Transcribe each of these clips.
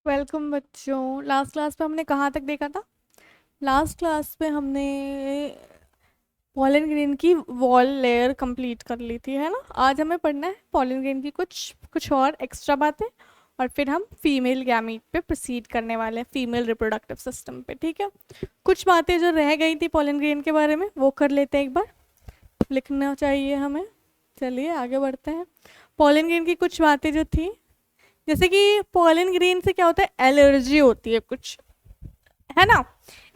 Welcome बच्चों। Last class पे हमने कहाँ तक देखा था? लास्ट क्लास पे हमने पॉलन ग्रेन की वॉल लेयर कंप्लीट कर ली थी, है ना। आज हमें पढ़ना है पॉलन ग्रेन की कुछ कुछ और एक्स्ट्रा बातें, और फिर हम फीमेल गैमीट पे प्रोसीड करने वाले हैं, फीमेल रिप्रोडक्टिव सिस्टम पे। ठीक है, कुछ बातें जो रह गई थी पॉलन ग्रेन के बारे में वो कर लेते हैं एक बार। लिखना चाहिए हमें। चलिए आगे बढ़ते हैं। पॉलन ग्रेन की कुछ बातें जो थी, जैसे कि पॉलन ग्रेन से क्या होता है, एलर्जी होती है कुछ, है ना।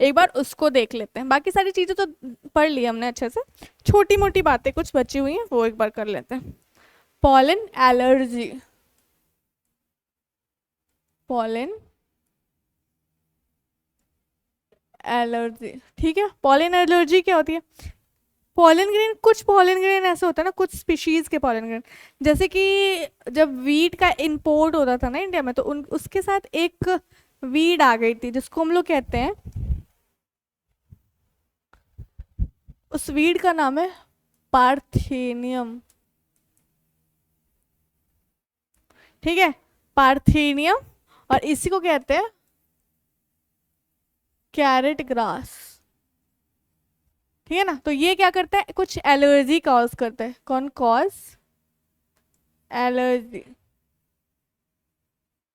एक बार उसको देख लेते हैं। बाकी सारी चीज़ें तो पढ़ ली हमने अच्छे से। छोटी मोटी बातें कुछ बची हुई हैं वो एक बार कर लेते हैं। Pollen allergy. पॉलन एलर्जी, ठीक है। पॉलन एलर्जी क्या होती है? पॉलन ग्रेन, कुछ पॉलन ग्रेन ऐसे होता है ना, कुछ स्पीशीज के पॉलन ग्रेन, जैसे कि जब वीट का इंपोर्ट होता था ना इंडिया में, तो उन उसके साथ एक वीड आ गई थी जिसको हम लोग कहते हैं, उस वीड का नाम है पार्थेनियम। ठीक है, पार्थेनियम। और इसी को कहते हैं कैरेट ग्रास। ठीक है ना। तो ये क्या करता है, कुछ एलर्जी कॉज करता है। कौन कॉज? एलर्जी।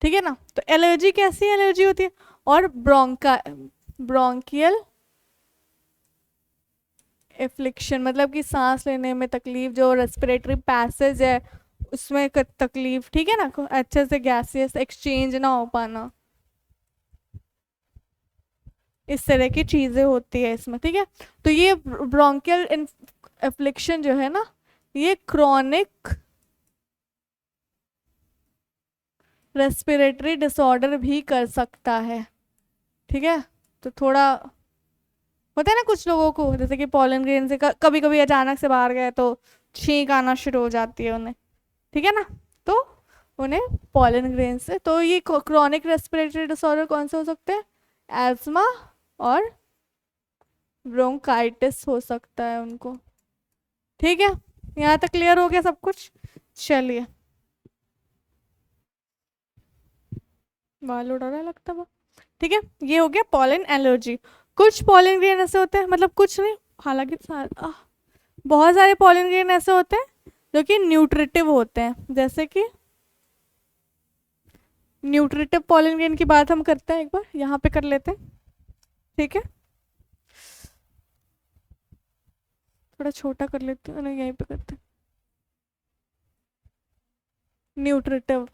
ठीक है ना। तो एलर्जी कैसी एलर्जी होती है? और ब्रोंकियल एफ्लिक्शन, मतलब कि सांस लेने में तकलीफ, जो रेस्पिरेटरी पैसेज है उसमें तकलीफ। ठीक है ना, अच्छे से गैसेस एक्सचेंज ना हो पाना, इस तरह की चीजें होती है इसमें। ठीक है, तो ये ब्रोंकियल एफ्लिक्शन जो है ना, ये क्रॉनिक रेस्पिरेटरी डिसऑर्डर भी कर सकता है। ठीक है, तो थोड़ा होता है ना कुछ लोगों को, जैसे कि पॉलन ग्रेन से कभी कभी अचानक से बाहर गए तो छींक आना शुरू हो जाती है उन्हें। ठीक है ना। तो उन्हें पॉलन ग्रेन से, तो ये क्रॉनिक रेस्पिरेटरी डिसऑर्डर कौन से हो सकते हैं? एज्मा और ब्रोंकाइटिस हो सकता है उनको। ठीक है, यहाँ तक क्लियर हो गया सब कुछ। चलिए, बाल उड़ रहा है लगता है। ठीक है, ये हो गया पॉलन एलर्जी। कुछ पॉलन ग्रेन ऐसे होते हैं, मतलब कुछ नहीं, हालांकि बहुत सारे पॉलन ग्रेन ऐसे होते हैं जो कि न्यूट्रिटिव होते हैं। जैसे कि न्यूट्रिटिव पॉलन ग्रेन की बात हम करते हैं, एक बार यहाँ पे कर लेते हैं। ठीक है, थोड़ा छोटा कर लेते हैं, नहीं यहीं पे करते हैं। न्यूट्रिटिव,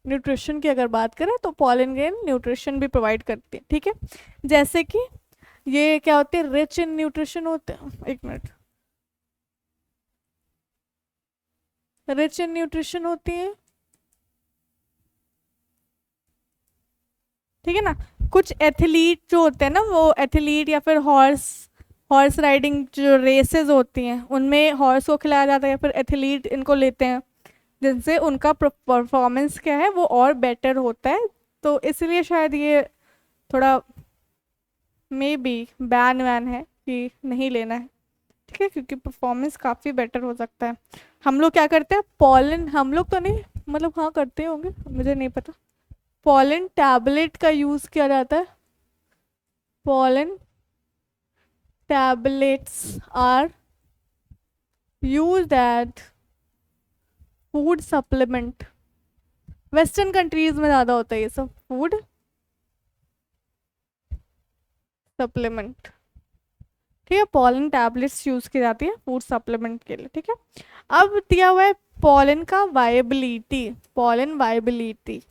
न्यूट्रिशन की अगर बात करें तो पॉलन ग्रेन न्यूट्रिशन भी प्रोवाइड करती है। ठीक है, जैसे कि ये क्या होते हैं, रिच इन न्यूट्रिशन होते हैं। एक मिनट, रिच इन न्यूट्रिशन होती है। ठीक है ना। कुछ एथलीट जो होते हैं ना, वो एथलीट या फिर हॉर्स हॉर्स राइडिंग जो रेसेस होती हैं उनमें हॉर्स को खिलाया जाता है, या फिर एथलीट इनको लेते हैं, जिनसे उनका परफॉर्मेंस क्या है वो और बेटर होता है। तो इसलिए शायद ये थोड़ा मे बी बैन वैन है कि नहीं लेना है। ठीक है, क्योंकि परफॉर्मेंस काफ़ी बेटर हो सकता है। हम लोग क्या करते हैं, पॉलन, हम लोग तो नहीं, मतलब हाँ करते होंगे, मुझे नहीं पता। पॉलन टैबलेट का यूज़ किया जाता है। Pollen tablets are used at food supplement. Western countries में ज़्यादा होता है ये सब, फूड सप्लीमेंट। ठीक है, पॉलन टैबलेट्स यूज की जाती है फूड सप्लीमेंट के लिए। ठीक है, अब दिया हुआ है पॉलन का वायबिलिटी, पॉलन वायबिलिटी।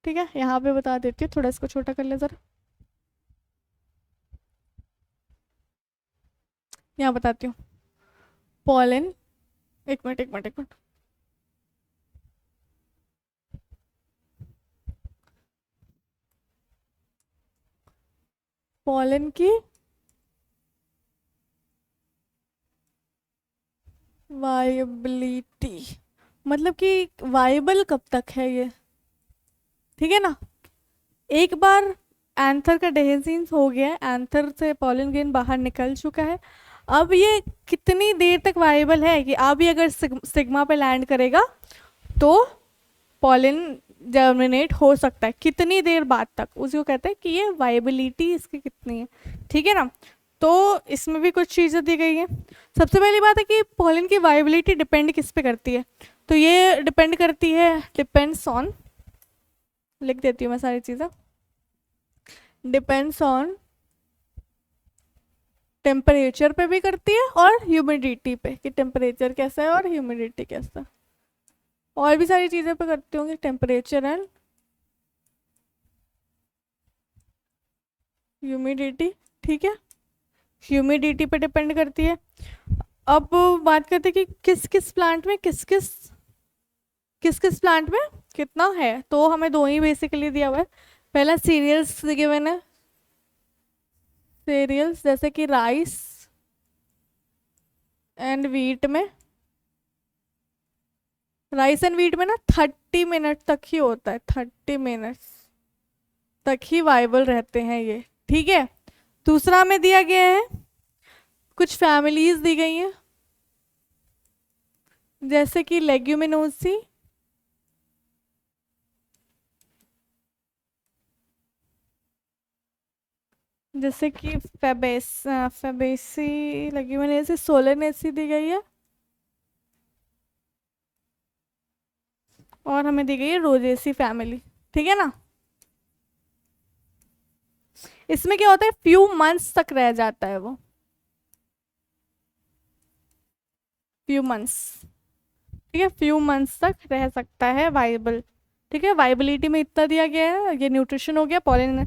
ठीक है, यहाँ पे बता देती हूँ, थोड़ा इसको छोटा कर ले जरा। यहाँ बताती हूँ। पॉलन, एक मिनट एक मिनट एक मिनट। पॉलन की वायबिलिटी, मतलब कि वायबल कब तक है ये। ठीक है ना। एक बार एंथर का डेहेसिन्स हो गया, एंथर से पॉलन ग्रेन बाहर निकल चुका है। अब ये कितनी देर तक वायबल है कि अब ये अगर सिग्मा पे लैंड करेगा तो पॉलन जर्मिनेट हो सकता है, कितनी देर बाद तक, उसी को कहते हैं कि ये वाइबिलिटी इसकी कितनी है, ठीक है ना। तो इसमें भी कुछ चीज़ें दी गई हैं। सबसे पहली बात है कि पॉलन की वाइबिलिटी डिपेंड किस पे करती है, तो ये डिपेंड करती है, डिपेंड्स ऑन, लिख देती हूँ मैं सारी चीज़ें, डिपेंड्स ऑन टेम्परेचर पे भी करती है और ह्यूमिडिटी पे, कि टेम्परेचर कैसा है और ह्यूमिडिटी कैसा है, और भी सारी चीज़ें पे करती होंगी, टेम्परेचर एंड ह्यूमिडिटी, ठीक है, ह्यूमिडिटी पे डिपेंड करती है। अब बात करते हैं कि किस किस प्लांट में किस प्लांट में कितना है, तो हमें दो ही बेसिकली दिया हुआ है। पहला सीरियल्स गिवन है, सीरियल्स जैसे कि राइस एंड वीट में, राइस एंड वीट में ना 30 मिनट तक ही होता है, 30 मिनट्स तक ही वाइबल रहते हैं ये, ठीक है। दूसरा में दिया गया है, कुछ फैमिलीज दी गई हैं जैसे कि लेग्यूमिनोसी, जैसे कि फेबेसी, लेग्यूमिनेसी, सोलेनेसी दी गई है, और हमें दी गई है रोजेसी फैमिली, ठीक है ना। इसमें क्या होता है, फ्यू मंथ्स तक रह जाता है वो, फ्यू मंथ्स, ठीक है, फ्यू मंथ्स तक रह सकता है वाइबल, ठीक है। वाइबिलिटी में इतना दिया गया है, ये न्यूट्रिशन हो गया, पॉलन,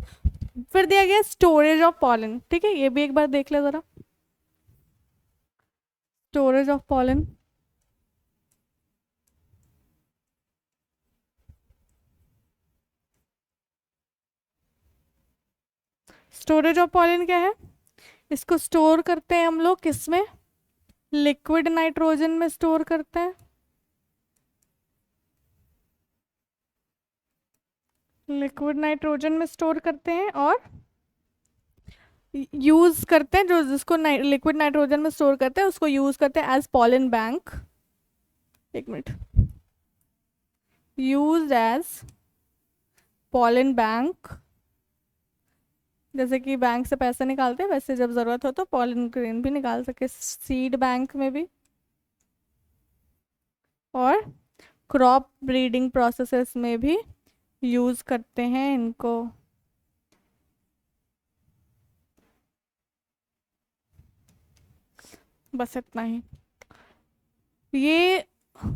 फिर दिया गया स्टोरेज ऑफ पॉलन, ठीक है, ये भी एक बार देख ले जरा, storage of pollen, storage of pollen क्या है, इसको स्टोर करते हैं हम लोग किस में, लिक्विड नाइट्रोजन में स्टोर करते हैं, लिक्विड नाइट्रोजन में स्टोर करते हैं, और यूज करते हैं, जो जिसको लिक्विड नाइट्रोजन में स्टोर करते हैं उसको यूज करते हैं एज पॉलन बैंक, एक minute, use as pollen bank, जैसे कि बैंक से पैसे निकालते हैं वैसे जब ज़रूरत हो तो पॉलन ग्रेन भी निकाल सके सीड बैंक में भी, और क्रॉप ब्रीडिंग प्रोसेसेस में भी यूज़ करते हैं इनको। बस इतना ही, ये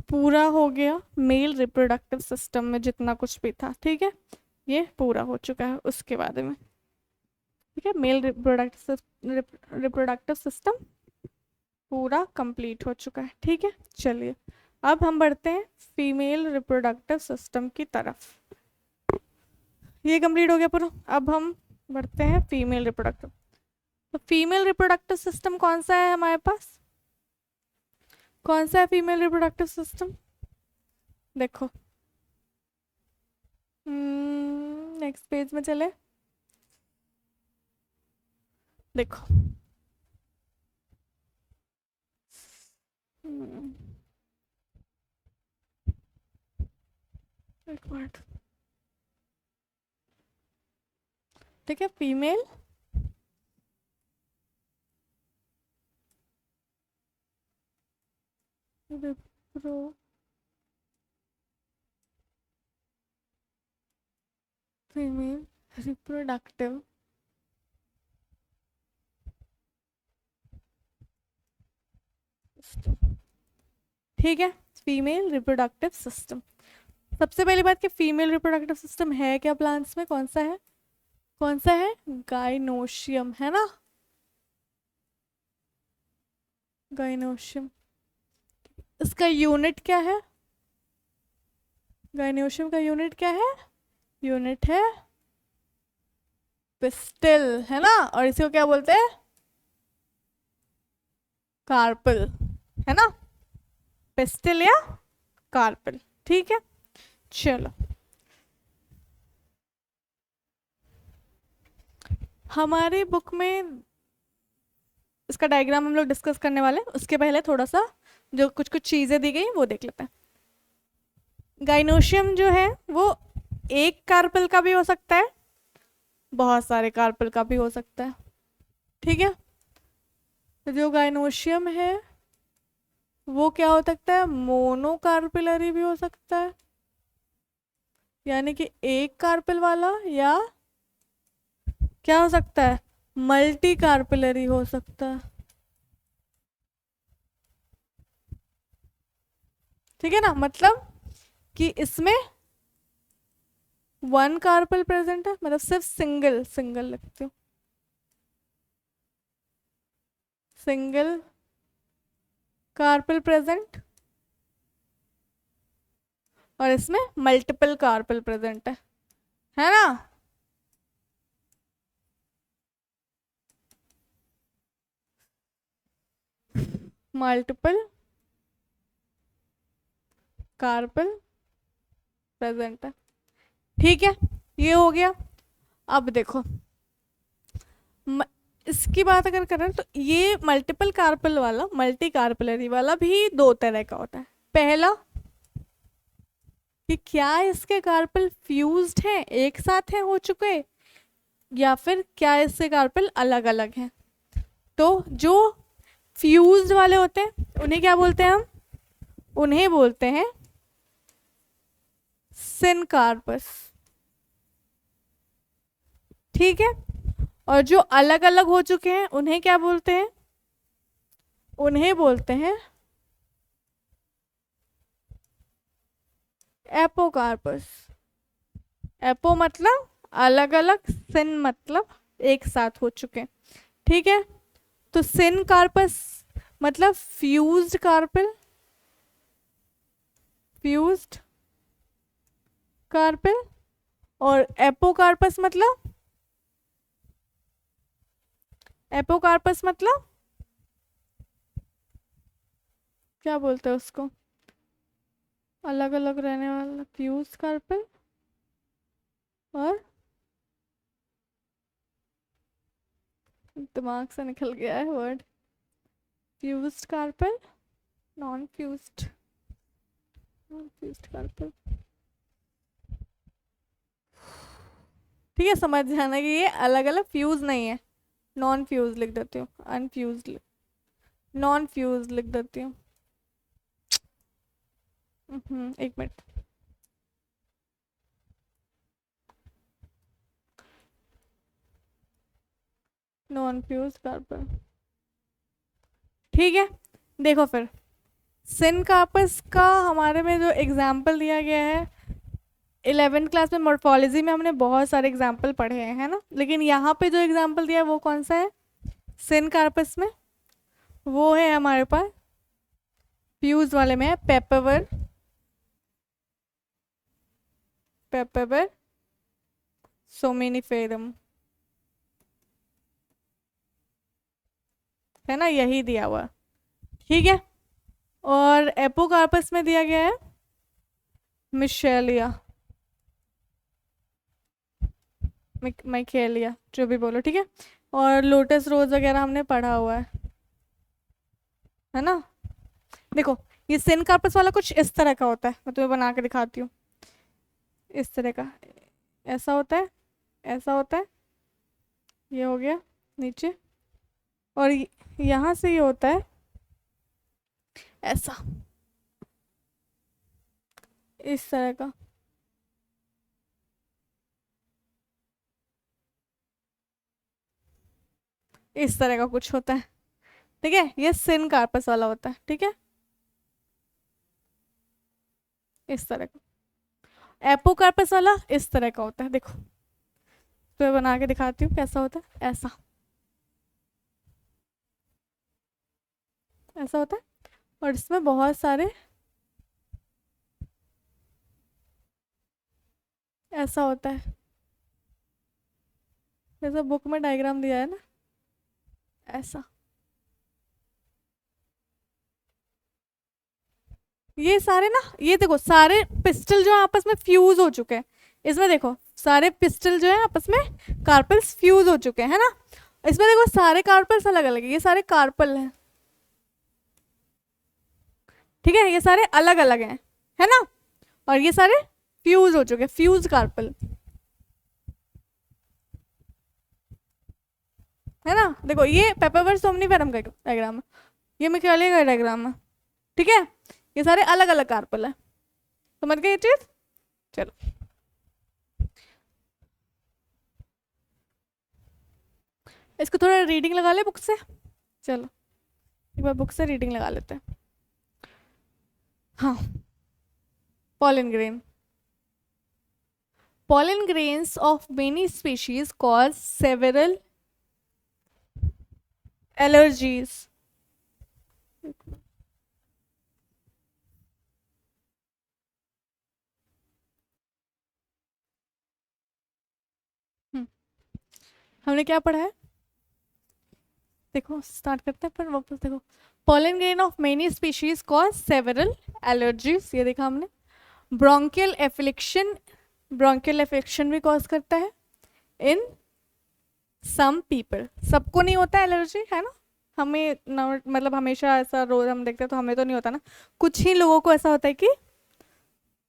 पूरा हो गया मेल रिप्रोडक्टिव सिस्टम में जितना कुछ भी था, ठीक है, ये पूरा हो चुका है उसके बारे में, ठीक है। मेल रिप्रोडक्टिव सिस्टम पूरा कंप्लीट हो चुका है, ठीक है। चलिए अब हम बढ़ते हैं फीमेल रिप्रोडक्टिव सिस्टम की तरफ, ये कंप्लीट हो गया पूरा, अब हम बढ़ते हैं फीमेल रिप्रोडक्टिव। तो फीमेल रिप्रोडक्टिव सिस्टम कौन सा है हमारे पास, कौन सा है फीमेल रिप्रोडक्टिव सिस्टम, देखो नेक्स्ट पेज में चले, देखो एक मिनट, ठीक है, फीमेल रिप्रो फीमेल रिप्रोडक्टिव ठीक है, फीमेल रिप्रोडक्टिव सिस्टम। सबसे पहली बात कि फीमेल रिप्रोडक्टिव सिस्टम है क्या प्लांट्स में, कौन सा है, कौन सा है, गाइनोशियम, है ना, गाइनोशियम। इसका यूनिट क्या है, गाइनोशियम का यूनिट क्या है, यूनिट है पिस्टिल, है ना, और इसको क्या बोलते हैं, कार्पल, है ना, पिस्टिल या कार्पल, ठीक है। चलो हमारे बुक में इसका डायग्राम हम लोग डिस्कस करने वाले हैं, उसके पहले थोड़ा सा जो कुछ कुछ चीज़ें दी गई वो देख लेते हैं। गाइनोशियम जो है वो एक कार्पेल का भी हो सकता है, बहुत सारे कार्पेल का भी हो सकता है। ठीक है, तो जो गाइनोशियम है वो क्या हो सकता है, मोनोकार्पिलरी भी हो सकता है, यानी कि एक कार्पेल वाला, या क्या हो सकता है, मल्टी कार्पिलरी हो सकता है। ठीक है ना, मतलब कि इसमें वन कार्पेल प्रेजेंट है, मतलब सिर्फ सिंगल सिंगल लिखती हूँ, सिंगल कार्पेल प्रेजेंट, और इसमें मल्टीपल कार्पेल प्रेजेंट है ना। मल्टीपल कार्पेल प्रेजेंट है। ठीक है, ये हो गया। अब देखो, म, इसकी बात अगर करें तो ये मल्टीपल कार्पेल वाला, मल्टी कार्पेलरी वाला भी दो तरह का होता है। पहला कि क्या इसके कार्पेल फ्यूज्ड हैं, एक साथ हैं हो चुके, या फिर क्या इससे कार्पेल अलग अलग हैं। तो जो फ्यूज्ड वाले होते हैं उन्हें क्या बोलते हैं हम, उन्हें बोलते हैं सिनकार्पस। ठीक है, और जो अलग अलग हो चुके हैं उन्हें क्या बोलते हैं, उन्हें बोलते हैं एपोकार्पस। एपो मतलब अलग अलग, सिन मतलब एक साथ हो चुके हैं। ठीक है, तो सिन कार्पस मतलब फ्यूज्ड कार्पेल, फ्यूज्ड कार्पेल, और एपोकार्पस मतलब, एपोकार्पस मतलब क्या बोलते हैं उसको, अलग अलग रहने वाला, फ्यूज कार्पेल और, दिमाग से निकल गया है word, fused carpel, non fused, non fused carpel. ठीक है, समझ जाना कि ये अलग अलग, फ्यूज नहीं है, नॉन फ्यूज लिख देती हूँ, अनफ्यूज, नॉन फ्यूज लिख देती हूँ। एक मिनट, नॉन फ्यूज कार्बन। ठीक है, देखो फिर सिनकार्पस का हमारे में जो एग्जाम्पल दिया गया है, 11th क्लास में मॉर्फोलॉजी में हमने बहुत सारे एग्जाम्पल पढ़े हैं, है ना, लेकिन यहाँ पे जो एग्जाम्पल दिया है वो कौन सा है, सिनकार्पस में, वो है हमारे पास फ्यूज वाले में है पेपरवर, पेपरवर सोमेनिफेरम, है ना, यही दिया हुआ। ठीक है, और एपोकार्पस में दिया गया है मिशेलिया, माइकेलिया, जो भी बोलो। ठीक है, और लोटस रोज वगैरह हमने पढ़ा हुआ है ना। देखो, ये सिनकार्पस वाला कुछ इस तरह का होता है, मैं तुम्हें बना के दिखाती हूँ, इस तरह का, ऐसा होता है, ऐसा होता है, ये हो गया नीचे, और यहाँ से ये होता है ऐसा, इस तरह का। इस तरह का कुछ होता है। ठीक है, ये सिन कार्पस वाला होता है। ठीक है, इस तरह का। एपोकार्पस वाला इस तरह का होता है, देखो तो मैं बना के दिखाती हूँ कैसा होता है, ऐसा, ऐसा होता है, और इसमें बहुत सारे, ऐसा होता है, जैसा बुक में डायग्राम दिया है ना, ऐसा। ये सारे ना, ये देखो सारे पिस्टल जो है आपस में फ्यूज हो चुके हैं, इसमें देखो सारे पिस्टल जो है आपस में कार्पल्स फ्यूज हो चुके हैं, है ना। इसमें देखो सारे कार्पल्स अलग अलग है, ये सारे कार्पल हैं, ठीक है, ये सारे अलग अलग हैं, है ना, और ये सारे फ्यूज हो चुके, फ्यूज कार्पल, है ना। देखो ये पेपरवर सोमनीफेरम का डायग्राम है, ये मिकाइलिया का डायग्राम है, ठीक है। ये सारे अलग अलग कार्पल है, समझ गए ये चीज। चलो इसको थोड़ा रीडिंग लगा ले बुक से, चलो एक बार बुक से रीडिंग लगा लेते हैं। हाँ, pollen grain. Pollen grains of many species cause several allergies. हम्म, हमने क्या पढ़ा है, देखो स्टार्ट करते हैं पर वापस देखो। pollen grain of many species cause several allergies, ये देखा हमने। bronchial affliction, bronchial affliction भी कॉज करता है इन सम पीपल, सबको नहीं होता एलर्जी, है ना। हमें मतलब हमेशा ऐसा रोज हम देखते हैं तो हमें तो नहीं होता ना, कुछ ही लोगों को ऐसा होता है कि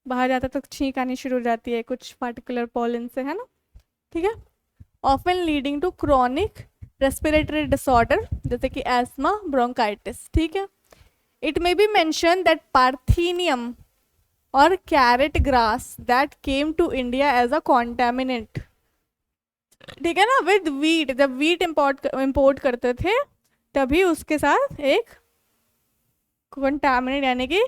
बाहर जाता है तो छींक आनी शुरू हो जाती है कुछ पार्टिकुलर पॉलन से, है ना, ठीक है। Often leading to chronic respiratory disorder जैसे कि एस्मा, ब्रोंकाइटिस, ठीक है। It may be mention that parthenium और carrot grass that came to India as a contaminant, ठीक है ना, विद वीट, जब वीट इम्पोर्ट करते थे तभी उसके साथ एक कंटामिनेट यानी कि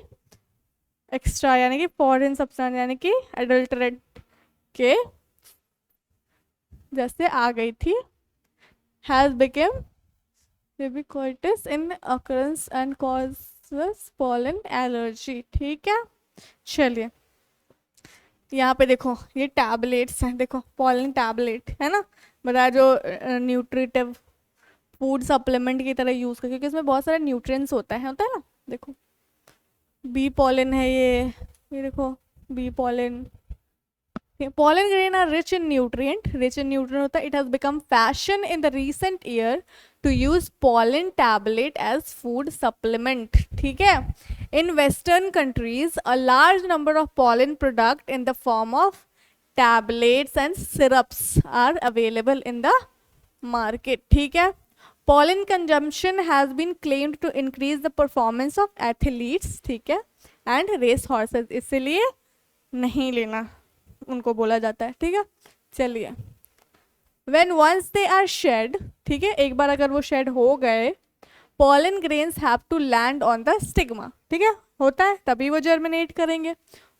एक्स्ट्रा यानी कि फॉरेन सब्सटेंस यानी कि एडल्टरेट के जैसे आ गई थी, has became ubiquitous in occurrence and causes pollen allergy, ठीक है। चलिए यहाँ पे देखो ये टैबलेट्स हैं, देखो पॉलन टैबलेट है ना, बताया जो न्यूट्रिटिव फूड सप्लीमेंट की तरह यूज कर, क्योंकि इसमें बहुत सारे न्यूट्रिएंट्स होता है ना। देखो बी पॉलन है ये देखो bee pollen. Pollen grain are rich in nutrient, होता है। It has become fashion in the recent year to use pollen tablet as food supplement, ठीक है। In Western countries, a large number of pollen product in the form of tablets and syrups are available in the market, ठीक है। Pollen consumption has been claimed to increase the performance of athletes, ठीक है, and race horses, इसलिए नहीं लेना उनको बोला जाता है, ठीक है। चलिए when once they are shed, ठीक है, एक बार अगर वो शेड हो गए, pollen grains have to land on the stigma, ठीक है, होता है तभी वो जर्मिनेट करेंगे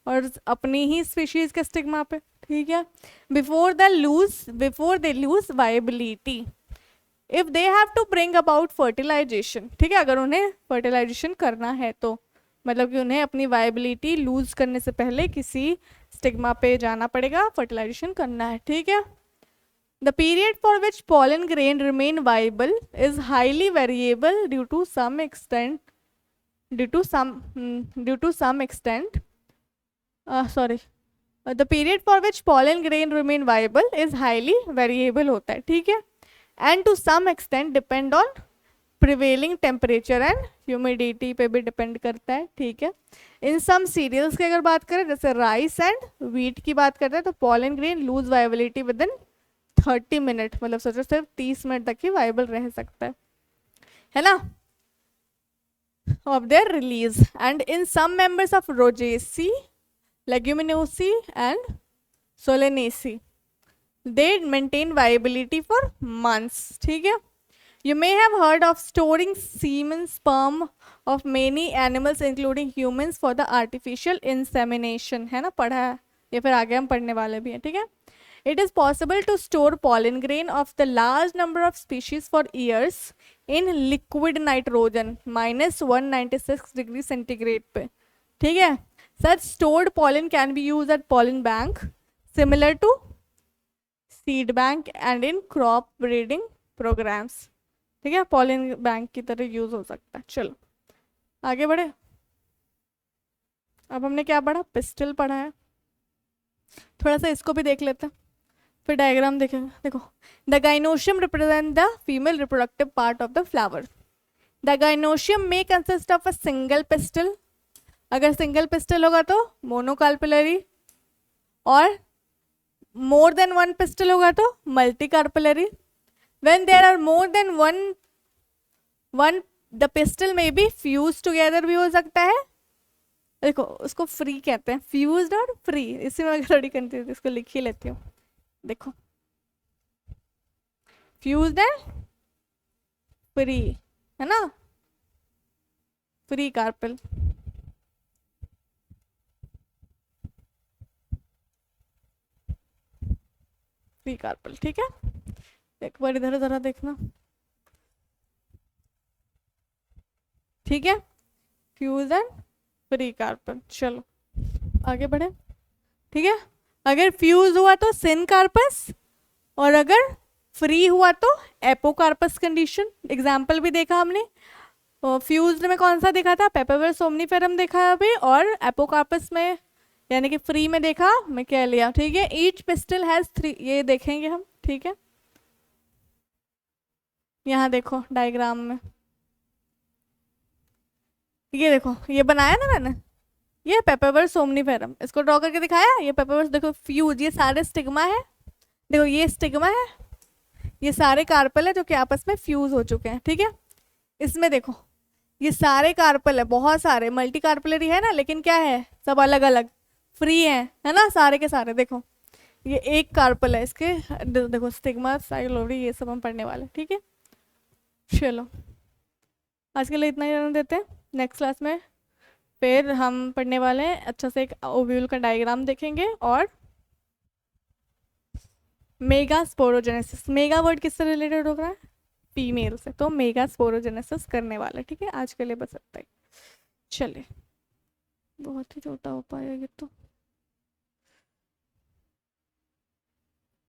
और अपनी ही स्पीशीज के स्टिग्मा पे, ठीक है। before they lose viability if they have to bring about fertilization, ठीक है, अगर उन्हें फर्टिलाइजेशन करना है तो, मतलब कि उन्हें अपनी वायबिलिटी लूज करने से पहले किसी स्टिग्मा पे जाना पड़ेगा, फर्टिलाइजेशन करना है, ठीक है। The period for which pollen grain remain viable is highly variable due to some extent the period for which pollen grain remain viable is highly variable होता है, ठीक है, and to some extent depend on prevailing temperature and humidity पे भी depend करता है, ठीक है। इन सम सीरियल्स की अगर बात करें जैसे राइस एंड वीट की बात करते हैं तो pollen grain lose viability within 30 minute, मतलब सोचो सिर्फ 30 मिनट तक ही वायबल रह सकता है ना, of their release. And in some members of Rosaceae, Leguminosae and Solanaceae they maintain viability for months, ठीक है। You may have heard of storing semen sperm of many animals including humans for the artificial insemination, है ना, पढ़ा है ये, फिर आगे हम पढ़ने वाले भी हैं, ठीक है। It is possible to store pollen grain of the large number of species for years in liquid nitrogen -196 degree centigrade पे, ठीक है। Such stored pollen can be used at pollen bank similar to seed bank and in crop breeding programs, ठीक है, pollen bank की तरह use हो सकता है। चलो आगे बढ़े, अब हमने क्या पढ़ा, पिस्टल पढ़ा है, थोड़ा सा इसको भी देख लेते हैं फिर डायग्राम देखेंगे। देखो the gynoecium represent the female reproductive part of the flower. The gynoecium में consist of a single pistil, अगर सिंगल पिस्टल होगा तो मोनोकार्पेलरी, और मोर देन वन पिस्टल होगा तो multi carpellary. When there are more than one the pistil में be fused together भी हो सकता है। देखो उसको फ्री कहते हैं, फ्यूज्ड और फ्री, इसी में मैं थोड़ी कंफ्यूज, इसको लिख ही लेती हूँ। देखो फ्यूज्ड एंड फ्री, है ना, फ्री कार्पल। फ्री कार्पल, ठीक है। एक बार इधर उधर देखना, ठीक है, फ्यूज एंड फ्री कार्पल। चलो आगे बढ़े, ठीक है। अगर फ्यूज हुआ तो सिन कार्पस, और अगर फ्री हुआ तो एपोकार्पस कंडीशन। एग्जाम्पल भी देखा हमने, फ्यूज्ड में कौन सा देखा था, पेपरवर सोमनीफेरम देखा है अभी, और एपोकार्पस में यानी कि फ्री में देखा मैं क्या लिया, ठीक है। ईच पिस्टल हैज 3, ये देखेंगे हम, ठीक है। यहाँ देखो डायग्राम में, ये देखो ये बनाया ना मैंने, ये पेपरवर सोमनीफेरम, इसको ड्रॉ करके दिखाया। ये पेपरवर, देखो फ्यूज, ये सारे स्टिग्मा है, देखो ये स्टिग्मा है, ये सारे कार्पल है जो कि आपस में फ्यूज हो चुके हैं, ठीक है। इसमें देखो ये सारे कार्पल है, बहुत सारे मल्टी कार्पलरी है ना, लेकिन क्या है, सब अलग अलग फ्री है ना, सारे के सारे। देखो ये एक कार्पल है, इसके देखो स्टिग्मा, साइलोरी, ये सब हम पढ़ने वाले, ठीक है। चलो आज के लिए इतना ही रहने देते हैं, नेक्स्ट क्लास में फिर हम पढ़ने वाले हैं, अच्छा से एक ओव्यूल का डायग्राम देखेंगे, और मेगा स्पोरोजेनेसिस। मेगा वर्ड किससे रिलेटेड हो रहा है, फीमेल से, तो मेगा स्पोरोजेनेसिस करने वाले, ठीक है। आज के लिए बस इतना ही, चलिए, बहुत ही छोटा हो पाएगा ये तो।